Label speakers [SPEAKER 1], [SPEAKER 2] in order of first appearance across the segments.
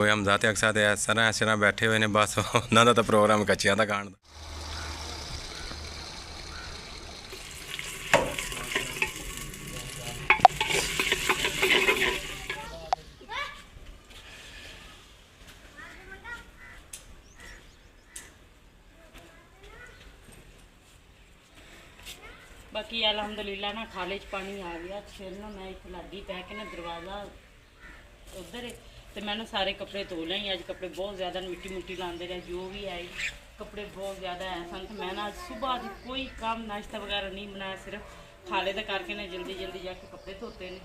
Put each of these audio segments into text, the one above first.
[SPEAKER 1] हमजा ते अक्सर इस तरह बैठे हुए ने, बस उन्होंने तो प्रोग्राम कच्चियां का खाण दा।
[SPEAKER 2] बाकी अलहमदुलिल्लाह ना खाले च पानी आ गया। फिर ना मैं इतने लागी पै के ना दरवाज़ा उधर है तो मैं ना सारे कपड़े धो लें। अज कपड़े बहुत ज़्यादा मिट्टी मुट्टी लाते रहे, जो भी आई कपड़े बहुत ज़्यादा है सन। तो मैं ना सुबह अज कोई काम नाश्ता वगैरह नहीं बनाया, सिर्फ खाले का करके ना जल्दी जल्दी जाके कपड़े धोते ने।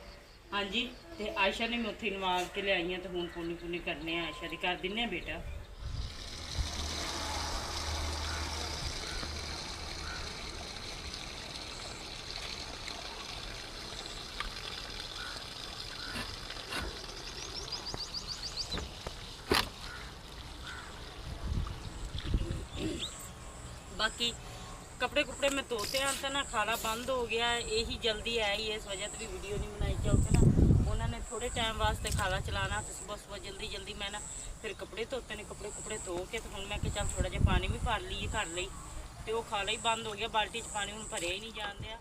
[SPEAKER 2] हाँ जी, तो आयशा ने मैं उत्थे नवाल के लियाई हैं, तो हूँ पुनी पुनी करने आयशा की कर दिन्ने बेटा। बाकी कपड़े कुपड़े में धोते हैं तो ना खाना बंद हो गया है, यही जल्दी आई इस वजह से भी वीडियो नहीं बनाई। क्योंकि ना उन्होंने थोड़े टाइम वास्ते खाना चलाना, तो सुबह सुबह जल्दी जल्दी मैं ना फिर कपड़े धोते हैं। कपड़े कुपड़े धो के तो हूँ मैं कि चल थोड़ा जिहा पानी भी भर लीए कर ली, तो वो खाना ही बंद हो गया। बाल्टी च पानी हूँ भरिया ही नहीं जान दिया।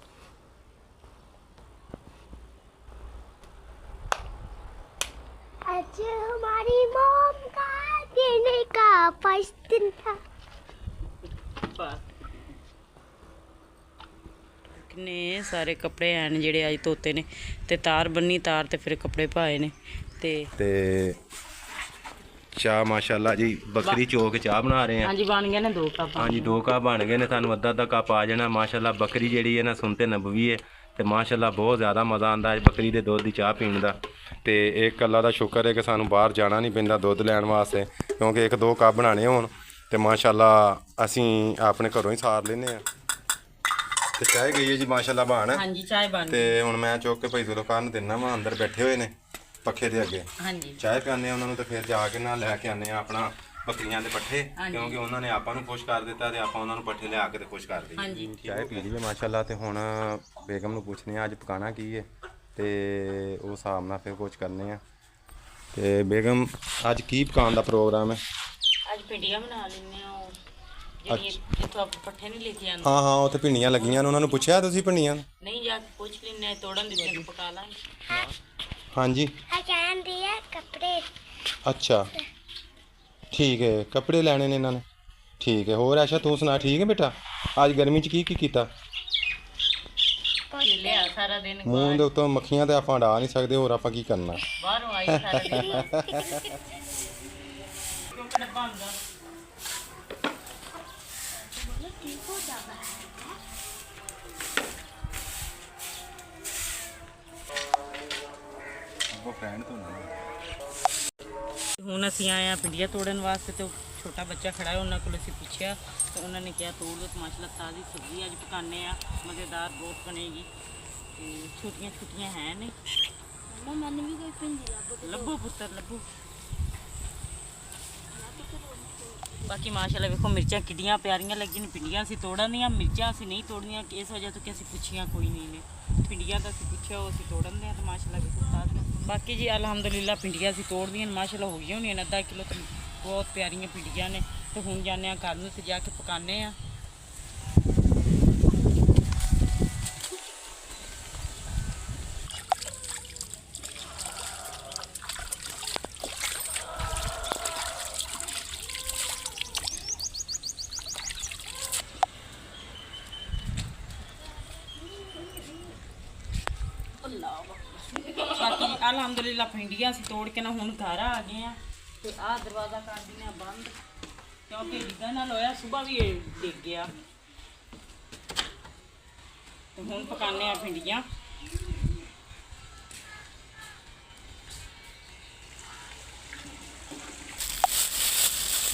[SPEAKER 3] आज हमारी मॉम का देने का फर्स्ट दिन था।
[SPEAKER 2] ने सारे कपड़े हैं जेडे अज धोते ने, ते तार बन्नी, तार ते फिर कपड़े पाए ने। ते
[SPEAKER 1] चाह माशाल्लाह जी बकरी चो के चाह बना रहे हैं।
[SPEAKER 2] हाँ जी बन गए ने 2 कप।
[SPEAKER 1] हाँ जी 2 कप बन गए ने, सानू अद्धा अद्धा कप आ जाना। माशाल्लाह बकरी जी है ना सुनते नबवी है, तो माशाल्लाह बहुत ज़्यादा मज़ा आता है बकरी के दुध की चाह पीने का। तो एक गल्ला का शुक्र है कि सानू बाहर जाना नहीं पैंदा दुध लैन वास्ते, क्योंकि 1-2 कप बनाने होन तो माशाल्लाह असी अपने घरों ही सार लेने हैं। तो चाय गई है जी माशाल्लाह बन।
[SPEAKER 2] हाँ जी चाय बन
[SPEAKER 1] ते हुण मैं चुक के भाई जुल्फकार नूं दिन्ना वा, अंदर बैठे हुए ने पखे दे अगे।
[SPEAKER 2] हाँ जी
[SPEAKER 1] चाय पियाने उन्होंने, तो फिर जाके ना लैके आने अपना बकरियां दे पट्ठे, क्योंकि उन्होंने आपां नूं खुश कर दिता ते आपां उन्हां नूं पट्ठे लिया के ते खुश कर दी।
[SPEAKER 2] हाँ जी
[SPEAKER 1] चाय पी ली माशाल्लाह। ते हुण बेगम नूं पुछने अज पकाना की है, ते उस हिसाब नाल फिर कुछ करने आ। ते बेगम अज की पकाने दा प्रोग्राम है?
[SPEAKER 2] अज भिंडियां बना लेने आ, जिथों आप पट्ठे नहीं लेके आंदे।
[SPEAKER 1] हाँ हाँ उत्थे भिंडियां लगियां ने, उन्होंने पुछया तुसीं भिंडियां?
[SPEAKER 2] नहीं जाके पूछ लेने, तोड़न दी पका लांगे।
[SPEAKER 1] हाँ जी
[SPEAKER 3] अचान दिया कपड़े।
[SPEAKER 1] अच्छा ठीक है, कपड़े लैने ने इन्होंने। ठीक है, होर आशा तू सुना ठीक है बेटा? अज गर्मी च की कीता?
[SPEAKER 2] खेलिया सारा दिन,
[SPEAKER 1] मूँह दे उत्तों मक्खियां ते आपां उड़ा नहीं सकदे, होर आपां की करना।
[SPEAKER 2] बाहरों आई सारा दिन। क्यों डब्बा हुंदा
[SPEAKER 1] वो फ्रेंड तो ना
[SPEAKER 2] ਹੁਣ ਅਸੀਂ ਆਏ ਆ ਪਿੰਡੀਆਂ ਤੋੜਨ ਵਾਸਤੇ। ਤੇ ਛੋਟਾ ਬੱਚਾ ਖੜਾ ਹੈ, ਉਹਨਾਂ ਕੋਲ ਅਸੀਂ ਪੁੱਛਿਆ ਤੇ ਉਹਨਾਂ ਨੇ ਕਿਹਾ ਤੋੜ ਲਓ। ਮਾਸ਼ਾਅੱਲਾ ਤਾਜ਼ੀ ਸਬਜ਼ੀ ਅੱਜ ਪਕਾਨੇ ਆ, ਮਜ਼ੇਦਾਰ ਬਹੁਤ ਬਣੇਗੀ। ਤੇ ਛੋਟੀਆਂ ਛੋਟੀਆਂ ਹੈ ਨੇ।
[SPEAKER 3] मम्मा मैंने भी कोई पिंडी
[SPEAKER 2] ਲੱਭੋ ਪੁੱਤਰ ਲੱਭੋ। ਬਾਕੀ ਮਾਸ਼ਾਅੱਲਾ ਵੇਖੋ ਮਿਰਚਾਂ ਕਿੱਡੀਆਂ ਪਿਆਰੀਆਂ ਲੱਗੀਆਂ ਨੇ। ਪਿੰਡੀਆਂ ਅਸੀਂ ਤੋੜਨ ਦੀਆਂ, ਮਿਰਚਾਂ ਅਸੀਂ ਨਹੀਂ ਤੋੜਨੀਆਂ, ਇਸ ਵਜ੍ਹਾ ਤੋਂ ਕਿ ਅਸੀਂ ਪੁੱਛੀਆਂ ਕੋਈ ਨਹੀਂ ਨੇ। ਪਿੰਡੀਆਂ ਤਾਂ ਅਸੀਂ ਪੁੱਛਿਆ, ਉਹ ਅਸੀਂ ਤੋੜਨ ਦੇ ਆ। ਤੇ ਮਾਸ਼ਾਅੱਲਾ ਵੇਖੋ ਤਾਜ਼ੀਆਂ। ਬਾਕੀ ਜੀ ਅਲਹਮਦੁਲਿल्लाह ਪਿੰਡੀਆਂ ਅਸੀਂ ਤੋੜਦੀਆਂ ਮਾਸ਼ਾਅੱਲਾ ਹੋ ਗਈਆਂ ਹੋਣੀਆਂ ਅੱਧਾ ਕਿਲੋ। ਤੇ ਬਹੁਤ ਪਿਆਰੀਆਂ ਪਿੰਡੀਆਂ ਨੇ। ਤੇ ਹੁਣ ਜਾਂਦੇ ਆ ਘਰ ਨੂੰ ਤੇ ਜਾ ਕੇ ਪਕਾਨੇ ਆ। बाकी अलहमदुलिल्लाह भिंडियां असीं तोड़ के ना हुण घर आ गए हैं। तो आ दरवाज़ा कर दिने बंद, क्योंकि डिग्गन नाल होया, सुबह भी डिग गया। तो हुण पकाने आ भिंडियां।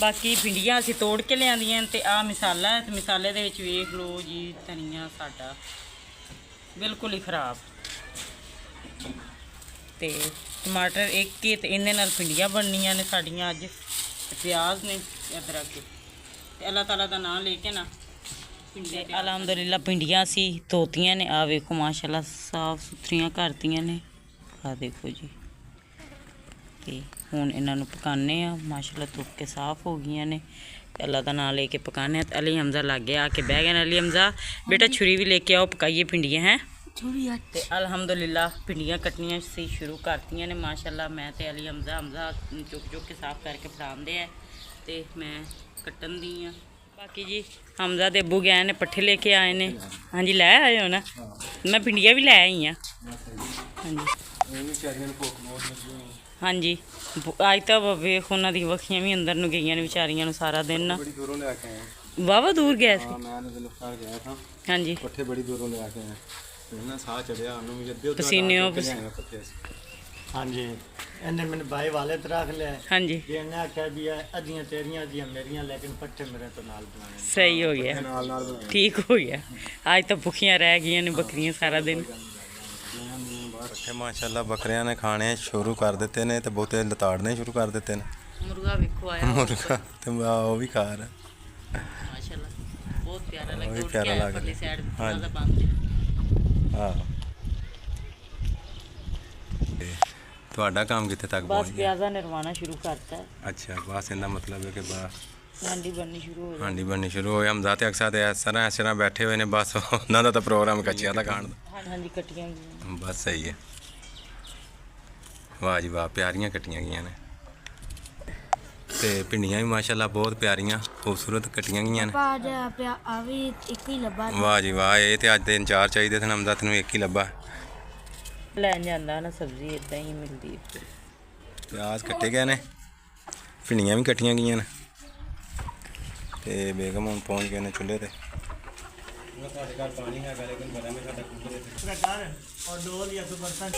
[SPEAKER 2] बाकी भिंडियां असीं तोड़ के लिआंदियां ते आ मसाला है। ते मसाले दे विच वेख लो जी, धनिया साडा बिल्कुल ही खराब। ते टमाटर एक ही, ते इन्ने नाल भिंडियां बननियां ने साड़ियां अज। प्याज ने अदरक के, अल्लाह ताला दा नाम लेके ना भिंडियां अलहमदुलिल्लाह भिंडियां असी धोतियां ने। आ वेखो माशाल्लाह साफ सुथरियां करतियां ने। आ देखो जी ਤੇ ਹੁਣ ਇਹਨਾਂ ਨੂੰ ਪਕਾਉਂਦੇ ਆ। ਮਾਸ਼ਾਅੱਲਾ ਧੁੱਪ ਕੇ ਸਾਫ਼ ਹੋ ਗਈਆਂ ਨੇ ਤੇ ਅੱਲਾ ਦਾ ਨਾਮ ਲੈ ਕੇ ਪਕਾਉਂਦੇ ਆ। ਤੇ ਅਲੀ ਹਮਜ਼ਾ ਲੱਗ ਗਿਆ, ਆ ਕੇ ਬਹਿ ਗਏ ਨੇ। ਅਲੀ ਹਮਜ਼ਾ ਬੇਟਾ ਛੁਰੀ ਵੀ ਲੈ ਕੇ ਆਓ, ਪਕਾਈਏ ਭਿੰਡੀਆਂ ਹੈ। ਤੇ ਅਲਹਮਦੁਲਿਲਾ ਭਿੰਡੀਆਂ ਕੱਟਣੀਆਂ ਸੀ ਸ਼ੁਰੂ ਕਰਤੀਆਂ ਨੇ ਮਾਸ਼ਾਅੱਲਾ। ਮੈਂ ਤੇ ਅਲੀ ਹਮਜ਼ਾ ਚੁੱਕ ਕੇ ਸਾਫ਼ ਕਰਕੇ ਫੜਾਉਂਦੇ ਆ ਤੇ ਮੈਂ ਕੱਟਣ ਦੀ ਆ। ਬਾਕੀ ਜੀ ਹਮਜ਼ਾ ਦੇ ਅੱਬੂ ਗਏ ਨੇ, ਪੱਠੇ ਲੈ ਕੇ ਆਏ ਨੇ। ਹਾਂਜੀ ਲੈ ਆਏ ਹੋ ਨਾ, ਮੈਂ ਭਿੰਡੀਆਂ ਵੀ ਲੈ ਆਈ ਆ। ਹਾਂਜੀ ਹਾਂਜੀ ਅੱਜ ਤਾਂ ਵੇਖ ਉਹਨਾਂ ਦੀ ਵੱਖੀਆਂ ਵੀ ਅੰਦਰ ਨੂੰ ਗਈਆਂ ਨੇ ਵਿਚਾਰੀਆਂ ਨੂੰ ਸਾਰਾ ਦਿਨ ਨਾ।
[SPEAKER 1] ਬੜੀ ਦੂਰੋਂ ਲੈ ਕੇ ਆਏ
[SPEAKER 2] ਵਾਹਵਾ ਦੂਰ ਗਏ ਸੀ।
[SPEAKER 1] ਮੈਂ ਤੇ ਲੁਕਾ ਗਿਆ ਥਾ।
[SPEAKER 2] ਹਾਂਜੀ
[SPEAKER 1] ਪੱਠੇ ਬੜੀ ਦੂਰੋਂ ਲੈ ਕੇ ਆਏ। ਇਹਨਾਂ ਸਾਹ ਚੜਿਆ ਉਹਨੂੰ ਵੀ ਜੱਦੇ
[SPEAKER 2] ਪਸੀਨਿਓ
[SPEAKER 1] ਪੱਠੇ।
[SPEAKER 4] ਹਾਂਜੀ ਇਹਨੇ ਮੈਨੂੰ ਬਾਈ ਵਾਲੇ ਤੇ ਰੱਖ ਲਿਆ।
[SPEAKER 2] ਹਾਂਜੀ
[SPEAKER 4] ਇਹਨੇ ਆਖਿਆ ਵੀ ਅੱਧੀਆਂ ਤੇਰੀਆਂ ਅੱਧੀਆਂ ਮੇਰੀਆਂ, ਲੇਕਿਨ ਪੱਠੇ ਮੇਰੇ ਤੋਂ ਨਾਲ ਬਣਾਣੇ।
[SPEAKER 2] ਸਹੀ ਹੋ ਗਿਆ,
[SPEAKER 1] ਨਾਲ ਨਾਲ ਬਣਾਏ।
[SPEAKER 2] ਠੀਕ ਹੋ ਗਿਆ। ਅੱਜ ਤਾਂ ਭੁੱਖੀਆਂ ਰਹਿ ਗਈਆਂ ਨੇ ਬੱਕਰੀਆਂ ਸਾਰਾ ਦਿਨ।
[SPEAKER 1] ਪੱਠੇ ਮਾਸ਼ਾਅੱਲਾ ਬੱਕਰਿਆਂ ਨੇ ਖਾਣੇ ਸ਼ੁਰੂ ਕਰ ਦਿੱਤੇ ਨੇ ਤੇ ਬਹੁਤੇ ਲਤਾੜਨੇ ਸ਼ੁਰੂ ਕਰ ਦਿੱਤੇ ਨੇ।
[SPEAKER 2] ਮੁਰਗਾ ਵੇਖੋ ਆਇਆ
[SPEAKER 1] ਮੁਰਗਾ ਤੇ ਉਹ ਵੀ ਖਾ ਰਿਹਾ।
[SPEAKER 2] ਮਾਸ਼ਾਅੱਲਾ ਬਹੁਤ ਪਿਆਰਾ
[SPEAKER 1] ਉਹ ਵੀ
[SPEAKER 2] ਲੱਗਦਾ।
[SPEAKER 1] ਪਿਆਰਾ ਲੱਗ
[SPEAKER 2] ਪਰਲੀ
[SPEAKER 1] ਰਿਹਾ।
[SPEAKER 2] ਸਾਈਡ
[SPEAKER 1] ਹਾਂਜੀ।
[SPEAKER 2] ਥੋੜਾ ਜਿਹਾ ਬੰਦ।
[SPEAKER 1] ਹਾਂ ਤੇ ਤੁਹਾਡਾ ਕੰਮ ਕਿੱਥੇ ਤੱਕ
[SPEAKER 2] ਬਸ
[SPEAKER 1] ਪਹੁੰਚ ਗਿਆ?
[SPEAKER 2] ਪਿਆਜ਼ਾਂ ਨਿਰਵਾਣਾ ਸ਼ੁਰੂ ਕਰਤਾ ਹੈ।
[SPEAKER 1] ਅੱਛਾ ਬਸ ਇਹਦਾ ਮਤਲਬ ਹੈ ਕਿ ਬਸ
[SPEAKER 2] ਹਾਂਡੀ ਬਣਨੀ ਸ਼ੁਰੂ ਹੋ
[SPEAKER 1] ਹਾਂਡੀ ਬਣਨੀ ਸ਼ੁਰੂ ਹੋਈ। ਹਮਜ਼ਾ ਤੇ ਅਕਸਰ ਤੇ ਇਸ ਤਰ੍ਹਾਂ ਬੈਠੇ ਹੋਏ ਨੇ, ਬਸ ਉਹਨਾਂ ਦਾ ਤਾਂ ਪ੍ਰੋਗਰਾਮ ਕੱਚਿਆਂ ਦਾ ਖਾਣ ਦਾ।
[SPEAKER 2] ਹਾਂਜੀ ਕੱਟੀਆਂ ਗਈਆਂ।
[SPEAKER 1] ਬਸ ਸਹੀ ਹੈ। ਵਾਹ ਜੀ ਵਾਹ, ਪਿਆਰੀਆਂ ਕੱਟੀਆਂ ਗਈਆਂ ਨੇ ਤੇ ਭਿੰਡੀਆਂ ਵੀ ਮਾਸ਼ਾਅੱਲਾ ਬਹੁਤ ਪਿਆਰੀਆਂ ਖੂਬਸੂਰਤ ਕੱਟੀਆਂ ਗਈਆਂ ਨੇ।
[SPEAKER 3] ਆ ਵੀ ਇੱਕ ਹੀ ਲੱਭਾ।
[SPEAKER 1] ਵਾਹ ਜੀ ਵਾਹ, ਇਹ ਤੇ ਅੱਜ ਦਿਨ 4 ਚਾਹੀਦੇ ਸਨ। ਹਮਜ਼ਾ ਤੈਨੂੰ ਇੱਕ ਹੀ ਲੱਭਾ।
[SPEAKER 2] ਲੈਣ ਜਾਂਦਾ ਨਾ ਸਬਜ਼ੀ ਇਦਾਂ ਹੀ ਮਿਲਦੀ ਹੈ।
[SPEAKER 1] ਪਿਆਜ਼ ਕੱਟੇ ਗਏ ਨੇ, ਭਿੰਡੀਆਂ ਵੀ ਕੱਟੀਆਂ ਗਈਆਂ ਨੇ ਤੇ ਬੇਗਮ ਹੁਣ ਪਹੁੰਚ ਗਏ ਨੇ ਚੁੱਲ੍ਹੇ ਤੇ। ਤੁਹਾਡੇ ਘਰ ਪਾਣੀ ਹੈਗਾ ਲੇਕਿਨ ਬੜਾ ਮੈਂ ਸਾਡਾ ਕੂਲਰ ਇੱਥੇ
[SPEAKER 4] और डोल या 2%।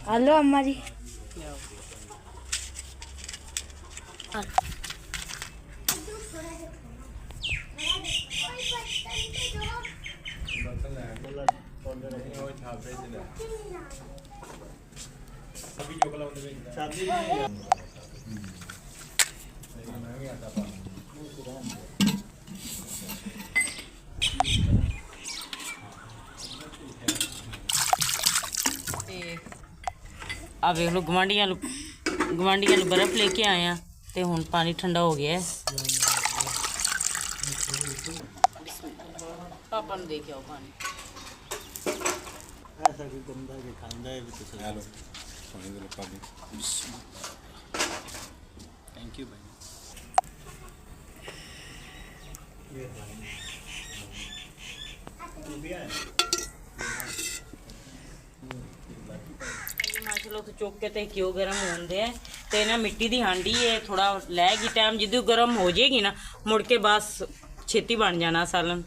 [SPEAKER 3] हेलो अम्मा जी।
[SPEAKER 2] ਤੇ ਆ ਵੇਖ ਲਓ ਗਵਾਂਢੀਆਂ ਨੂੰ ਬਰਫ਼ ਲੈ ਕੇ ਆਏ ਆ ਤੇ ਹੁਣ ਪਾਣੀ ਠੰਡਾ ਹੋ ਗਿਆ ਹੈ। ਪਾਪਾ ਨੂੰ ਦੇ ਕੇ ਆਓ ਪਾਣੀ।
[SPEAKER 4] ऐसा कोई गंदा के खांदा है भी तो चला लो।
[SPEAKER 1] ਪਾਣੀ ਦੇ ਲੋਕਾਂ ਦੀ
[SPEAKER 4] थैंक यू भाई। ये
[SPEAKER 2] ਮਾਸ਼ਾਅੱਲਾ ਤੋਂ ਚੁੱਕ ਕੇ ਤੇ ਕਿਉਂ ਗਰਮ ਹੁੰਦੇ ਆ ਤੇ ਨਾ ਮਿੱਟੀ ਦੀ ਹਾਂਡੀ ਹੈ। ਥੋੜਾ ਲੈਗੀ ਟਾਈਮ, ਜਦੋਂ ਗਰਮ ਹੋ ਜਾਏਗੀ ਨਾ ਮੁੜ ਕੇ ਬਸ ਛੇਤੀ ਬਣ ਜਾਣਾ ਸਾਲਨ।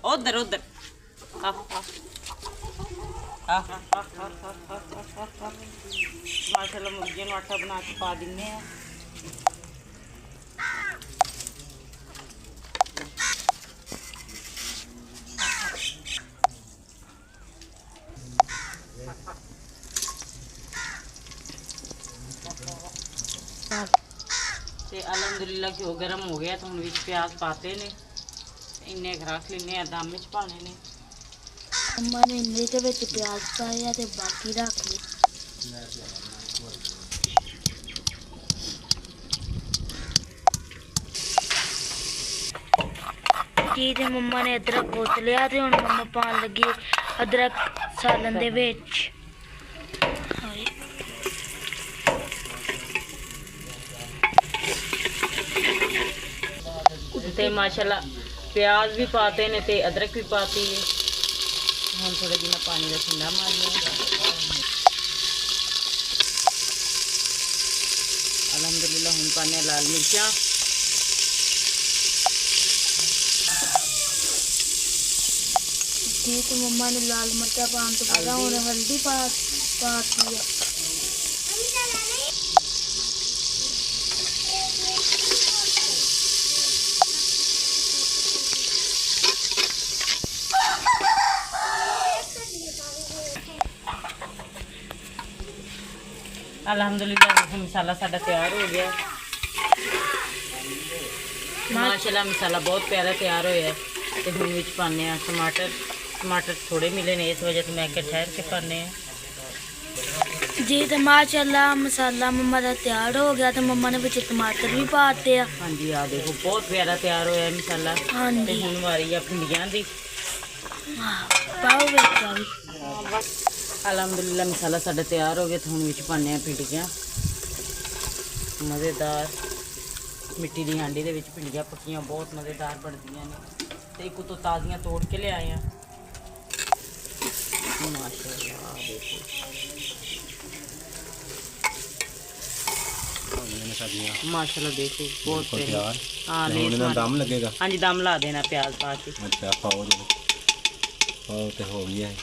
[SPEAKER 2] ਉਧਰ ਉਧਰ ਮਾਸ਼ਾਅੱਲਾ ਮੁਰਗੇ ਨੂੰ ਆਟਾ ਬਣਾ ਕੇ ਪਾ ਦਿੰਨੇ ਆ। ਤੇ ਅਲਹਮਦੁਲਿਲਾ ਘਿਓ ਗਰਮ ਹੋ ਗਿਆ ਤਾਂ ਹੁਣ ਵਿੱਚ ਪਿਆਜ਼ ਪਾਤੇ ਨੇ। ਇੰਨੇ ਕੁ ਰੱਖ ਲੈਨੇ ਆ, ਦਮ ਵਿੱਚ ਪਾਣੇ ਨੇ।
[SPEAKER 3] अम्मा ने इमली के विच प्याज पाया ते बाकी रख ली। जी ते मम्मा ने अदरक कुट लिया ते हुण मम्मा पान लगी अदरक सालन दे विच।
[SPEAKER 2] ਤੇ ਮਾਸ਼ਾਅੱਲਾ ਪਿਆਜ਼ ਵੀ ਪਾਤੇ ਨੇ ਤੇ ਅਦਰਕ ਵੀ ਪਾਤੀ ਹੈ। ਹੁਣ ਥੋੜਾ ਜਿਹਾ ਪਾਣੀ ਦਾ ਠੰਡਾ ਮਾਰ ਲਿਆ। ਅਲਹਮਦੁਲਿਲਾ ਹੁਣ ਪਾਣੇ ਲਾਲ ਮਿਰਚਾਂ
[SPEAKER 3] जी तो मम्मा ने लाल मिर्चा पान तो बाद हुण हल्दी पाती है।
[SPEAKER 2] ਅਲਹਮਦੁਲਿਲਾ ਮਸਾਲਾ ਸਾਡਾ ਤਿਆਰ ਹੋ ਗਿਆ। ਮਾਸ਼ਾਅੱਲਾ ਮਸਾਲਾ ਬਹੁਤ ਪਿਆਰਾ ਤਿਆਰ ਹੋਇਆ ਹੈ। ਤੇ ਹੁਣ ਵਿੱਚ ਪਾਉਂਦੇ ਆ ਟਮਾਟਰ। ਟਮਾਟਰ ਥੋੜੇ ਮਿਲੇ ਨੇ, ਇਸ ਵਜ੍ਹਾ ਤੋਂ ਮੈਂ ਕਿਹਾ ਠਹਿਰ ਕੇ ਪਾਉਂਦੇ ਆ।
[SPEAKER 3] ਜੀ ਤੇ ਮਾਸ਼ਾਅੱਲਾ ਮਸਾਲਾ ਮੰਮਾ ਦਾ ਤਿਆਰ ਹੋ ਗਿਆ ਤੇ ਮੰਮਾ ਨੇ ਵਿੱਚ ਟਮਾਟਰ ਵੀ ਪਾਤੇ ਆ।
[SPEAKER 2] ਹਾਂਜੀ ਆ ਦੇਖੋ ਬਹੁਤ ਪਿਆਰਾ ਤਿਆਰ ਹੋਇਆ ਹੈ ਮਸਾਲਾ। ਤੇ
[SPEAKER 3] ਹਾਂਜੀ
[SPEAKER 2] ਹੁਣ ਵਾਰੀ ਆ ਭਿੰਡੀਆਂ ਦੀ।
[SPEAKER 3] ਪਾਓ ਵਿੱਚ ਆ ਵੀ।
[SPEAKER 2] ਅਲਹਮਦੁਲਿਲਾ ਮਸਾਲਾ ਸਾਡਾ ਤਿਆਰ ਹੋ ਗਿਆ ਤੇ ਹੁਣ ਵਿੱਚ ਪਾਉਂਦੇ ਆ ਭਿੰਡੀਆਂ। ਮਜ਼ੇਦਾਰ ਮਿੱਟੀ ਦੀ ਹਾਂਡੀ ਦੇ ਵਿੱਚ ਭਿੰਡੀਆਂ ਪੱਕੀਆਂ ਬਹੁਤ ਮਜ਼ੇਦਾਰ ਬਣਦੀਆਂ ਨੇ। ਤੇ ਇੱਕ ਤੋਂ ਤਾਜ਼ੀਆਂ ਤੋੜ ਕੇ ਲਿਆਏ ਆ। ਮਾਸ਼ਾਅੱਲਾ ਦੇਖੋ ਮਾਸ਼ਾਅੱਲਾ ਦੇਖੋ ਬਹੁਤ ਪਿਆਰੀ।
[SPEAKER 1] ਤਿਆਰ
[SPEAKER 2] ਹਾਂ
[SPEAKER 1] ਹੁਣ
[SPEAKER 2] ਲੇਸ
[SPEAKER 1] ਇਹਦਾ
[SPEAKER 2] ਮਾਰ-
[SPEAKER 1] ਦਮ ਲੱਗੇਗਾ।
[SPEAKER 2] ਹਾਂਜੀ ਦਮ ਲਾ ਦੇਣਾ ਪਿਆਜ਼ ਪਾ ਕੇ।
[SPEAKER 1] ਅੱਛਾ ਪਾਓ ਜੀ, ਪਾਓ ਤੇ ਹੋ ਗਈ ਹੈ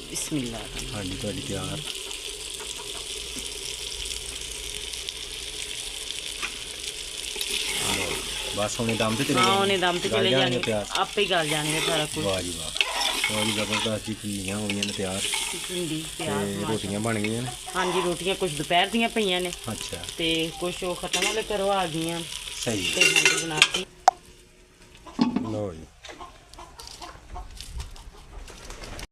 [SPEAKER 2] ਬਿਸਮਿਲ੍ਲਾ।
[SPEAKER 1] ਹਾਂਡੀ ਤੁਹਾਡੀ ਤਿਆਰ। ਬਸ ਹੁਣ ਇਹ ਦਮ ਤੇ ਚਲੇ
[SPEAKER 2] ਹਾਂ ਉਹਨੇ ਦਮ ਤੇ
[SPEAKER 1] ਗਲ
[SPEAKER 2] ਚਲੇ
[SPEAKER 1] ਜਾਣਗੇ
[SPEAKER 2] ਜਾਣੀ,
[SPEAKER 1] ਪਿਆਜ਼।
[SPEAKER 2] ਆਪੇ ਹੀ ਗਲ ਜਾਣਗੇ ਸਾਰਾ ਕੁਝ।
[SPEAKER 1] ਵਾਹ ਜੀ ਵਾਹ, ਬਹੁਤ ਹੀ ਜ਼ਬਰਦਸਤ ਜੀ ਭਿੰਡੀਆਂ ਹੋ ਗਈਆਂ ਨੇ ਤਿਆਰ।
[SPEAKER 2] ਭਿੰਡੀ
[SPEAKER 1] ਤੇ
[SPEAKER 2] ਪਿਆਜ਼ ਮਾਸ਼ਾਅੱਲਾ।
[SPEAKER 1] ਰੋਟੀਆਂ ਬਣ ਗਈਆਂ ਨੇ।
[SPEAKER 2] ਹਾਂਜੀ ਰੋਟੀਆਂ ਕੁਝ ਦੁਪਹਿਰ ਦੀਆਂ ਪਈਆਂ ਨੇ
[SPEAKER 1] ਅੱਛਾ
[SPEAKER 2] ਤੇ ਕੁਝ ਉਹ ਖਤਮ ਵਾਲੇ ਘਰੋਂ ਆ ਗਈਆਂ
[SPEAKER 1] ਸਹੀ।
[SPEAKER 2] ਤੇ ਹਾਂਜੀ ਬਣਾਤੀ।
[SPEAKER 1] ਲਓ ਜੀ